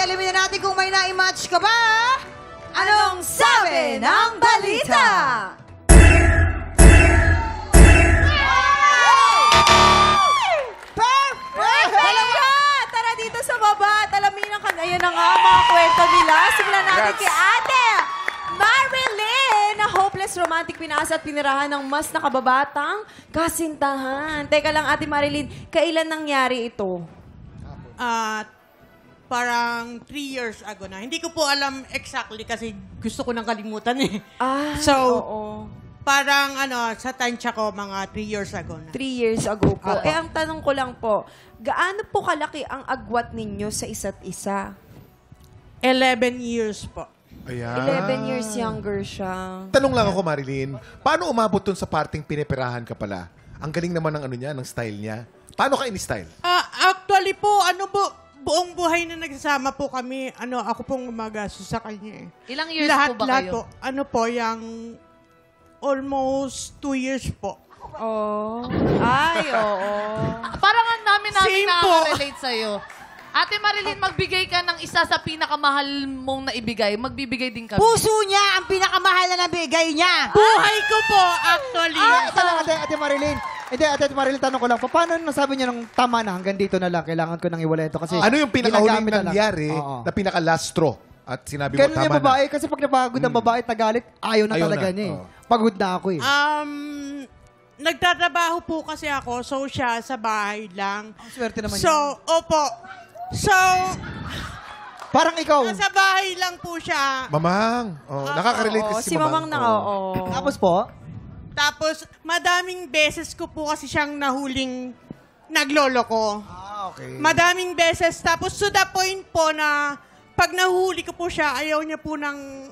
alamin na natin kung may na-match ka ba. Anong sabi ng balita? Tara dito sa baba at alamin ang kanayon na nga mga kwento nila. Simulan natin kay Ate Marilyn, na hopeless romantic pinasa at pinirahan ng mas nakababatang kasintahan. Teka lang, Ate Marilyn, kailan nangyari ito? Parang 3 years ago na. Hindi ko po alam exactly kasi gusto ko nang kalimutan eh. So, oo. Parang sa tansya ko, mga 3 years ago na. 3 years ago po. Ang tanong ko lang po, gaano po kalaki ang agwat ninyo sa isa't isa? 11 years po. Ayan. 11 years younger siya. Tanong lang ako, Marilyn. Paano umabot dun sa parting pinipirahan ka pala? Ang galing naman ng ng style niya. Paano ka in-style? Actually po, buong buhay na nagsasama po kami, ako pong gumagastos sa kanya eh. Ilang years lahat, po ba lahat kayo? po, yung almost 2 years po. Oh. Ay, oo. Parang namin Same po. nakaka-relate sa'yo. Ate Marilyn, magbigay ka ng isa sa pinakamahal mong naibigay. Magbibigay din kami. Puso niya ang pinakamahal na nabigay niya. Buhay ko po, actually. Ito lang, Ate Marilyn. Hindi, Ate Marilyn, tanong ko lang, paano nasabi niya nung tama na, hanggang dito na lang, kailangan ko nang iwalay ito? Kasi Ano yung pinakahuling ginagamit na lang. nangyari Oo. na pinaka-last straw? At sinabi mo, Ganun tama yung babae, na. kasi pag napagod ang babae at nagalit, ayaw na Ayaw talaga na, niya eh. oo. Pagod na ako eh. Nagtatrabaho po kasi ako, so siya sa bahay lang. Ang swerte naman So, opo. So, parang ikaw. nasa bahay lang po siya. Mamang. Nakaka-relate Oo, kasi si Mamang na, oo. Tapos po, Tapos, madaming beses ko po kasi siyang nahuling nagloloko. okay. Madaming beses. Tapos, to the point po na pag nahuli ko po siya, ayaw niya po ng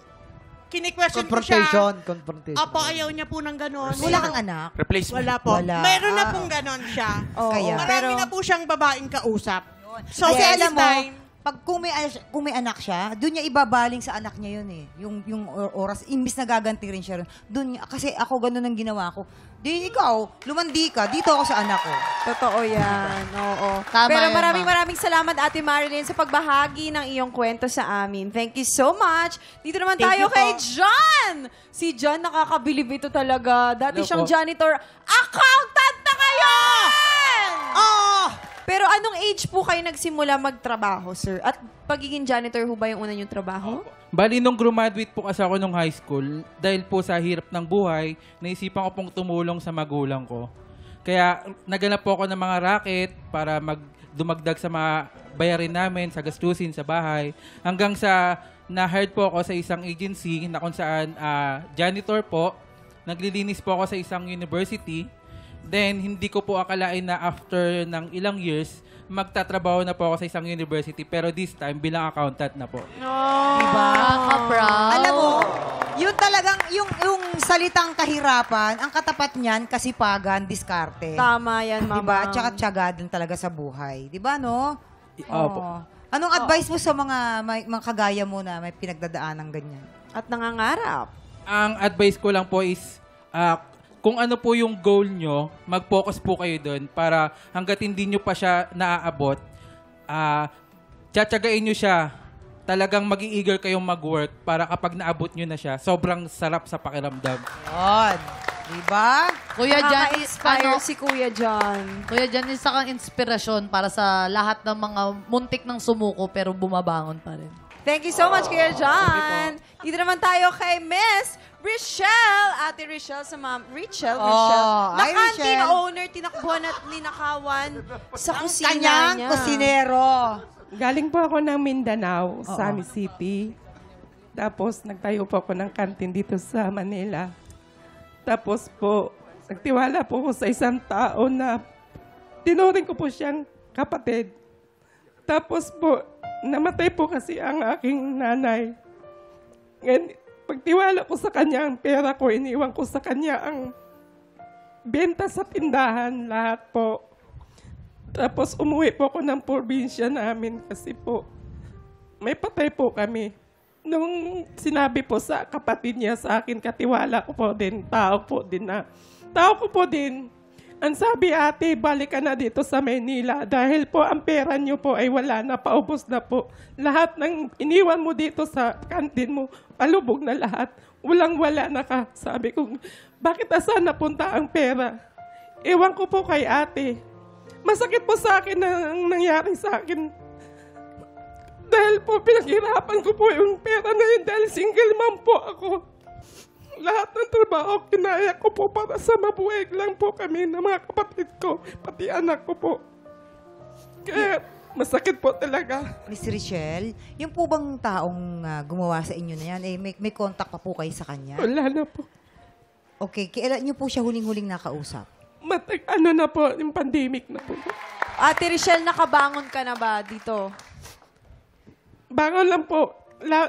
kini-question ko siya. Confrontation. Apo, ayaw niya po ng ganon. Wala kang anak? Wala po. Wala. Mayroon na pong ganon siya. Kaya. Marami na po siyang babaeng kausap. So, Kasi this alam mo, time, pag kung may anak siya, doon niya ibabaling sa anak niya yun eh. Yung oras, imbis na gaganti rin siya rin. Doon niya, kasi ako ganun ang ginawa ko. Di ikaw, lumandi ka, dito ako sa anak ko. Totoo yan. Oo. Tama Pero yan, maraming salamat, Ate Marilyn, sa pagbahagi ng iyong kwento sa amin. Thank you so much. Dito naman Thank tayo you kay po. John. Si John, nakakabilib ito talaga. Dati Hello siyang po. janitor. Accountant na ngayon! Oh! Pero anong age po kayo nagsimula magtrabaho, sir? At pagiging janitor ho ba yung una niyong trabaho? Bali, nung graduate po kasi ako nung high school, dahil po sa hirap ng buhay, naisipan ko pong tumulong sa magulang ko. Kaya naghanap po ako ng mga racket para dumagdag sa mga bayarin namin, sa gastusin sa bahay. Hanggang sa na-hired po ako sa isang agency na kung saan janitor po. Naglilinis po ako sa isang university. Then, hindi ko po akalain na after ng ilang years, magtatrabaho na po ako sa isang university. Pero this time, bilang accountant na po. Diba? Nakaka-proud. Alam mo, yun talagang, yung salitang kahirapan, ang katapat niyan, kasipagan, diskarte. Tama yan, Mama. Diba? Tsaka tiyaga din talaga sa buhay. Diba, no? Opo. Oo. Anong advice mo sa mga kagaya mo na may pinagdadaan ng ganyan? At nangangarap. Ang advice ko lang po is, kung ano po yung goal nyo, mag-focus po kayo doon para hanggat hindi nyo pa siya naaabot, tsatsagain nyo siya. Talagang mag-i-eager kayong mag-work para kapag naabot nyo na siya, sobrang sarap sa pakiramdam. Yun. Diba? Kuya Jan, Nakaka-inspire si Kuya John. Kuya Jan, isa kang inspirasyon para sa lahat ng mga muntik ng sumuko pero bumabangon pa rin. Thank you so much, Kuya John. Dito naman tayo kay Miss Richelle. Ate Richelle sa ma'am. Richelle. Na Hi, canteen Richelle. owner, tinakbuhan at ninakawan sa kusina Kanyang niya. kusinero. Galing po ako ng Mindanao, Sami City. Tapos nagtayo po ako ng kantin dito sa Manila. Tapos po, nagtiwala po ako sa isang tao na tinuring ko po siyang kapatid. Tapos po, namatay po kasi ang aking nanay. Ngayon, pagtiwala ko sa kanya ang pera ko, iniwan ko sa kanya ang benta sa tindahan, lahat po. Tapos umuwi po ako ng probinsya namin kasi po may patay po kami. Nung sinabi po sa kapatid niya sa akin, katiwala ko po din, tao ko po din, Ang sabi ate, balik ka na dito sa Manila dahil po ang pera niyo po ay wala na, paubos na po. Lahat ng iniwan mo dito sa kantin mo, palubog na lahat. Walang-wala na ka. Sabi ko, bakit asan napunta ang pera? Ewan ko po kay ate. Masakit po sa akin ang nangyari sa akin. Dahil po pinaghirapan ko po yung pera na yun dahil single mom po ako. Lahat ng trabaho, kinaya ko po para sa mabuhay lang po kami ng mga kapatid ko, pati anak ko po. Kaya masakit po talaga. Miss Richelle, yung po bang taong gumawa sa inyo na yan, may contact pa po kayo sa kanya? Wala na po. Okay, kailan niyo po siya huling-huling nakausap? Ano na po, yung pandemic na po. Ate Richelle, nakabangon ka na ba dito? Bangon lang po.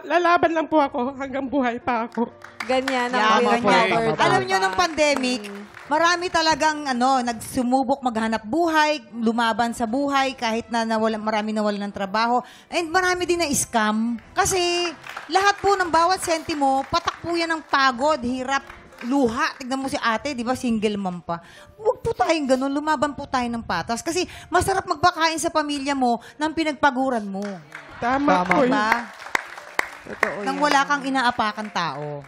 Lalaban lang po ako hanggang buhay pa ako. Ganyan Yeah, ang ganyan. covered. Alam niyo, nung pandemic, marami talagang nagsumubok maghanap buhay, lumaban sa buhay, kahit na marami nawalan ng trabaho. And marami din na scam. Kasi lahat po ng bawat sentimo, patak po yan ng pagod, hirap, luha. Tignan mo si ate, di ba, single mom pa. Huwag po tayong ganun, lumaban po tayo ng patas. Kasi masarap magpakain sa pamilya mo ng pinagpaguran mo. Tama po yun. Diba? Nang wala kang inaapakan tao.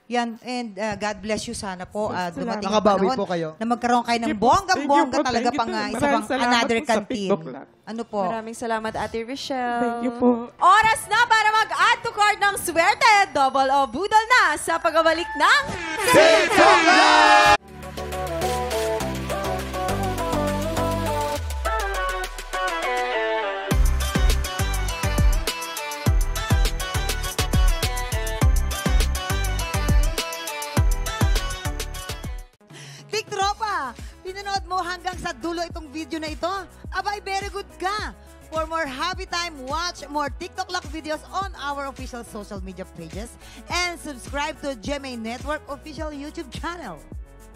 Yan, and God bless you sana po. Dumating ang Nakabawi panahon po kayo. na magkaroon kayo ng Thank you po, bonggang-bongga thank talaga you pang po. isa Maraming pang salamat another po sa canteen. feedback lang. Ano po? Maraming salamat, Ate Richelle. Thank you po. Oras na para mag-add to cart ng swerte. Double o budol na sa pagbabalik ng Tik Tropa, pinanood mo hanggang sa dulo itong video na ito? Abay, very good ka! For more happy time, watch more TikTok Lock videos on our official social media pages and subscribe to GMA Network official YouTube channel.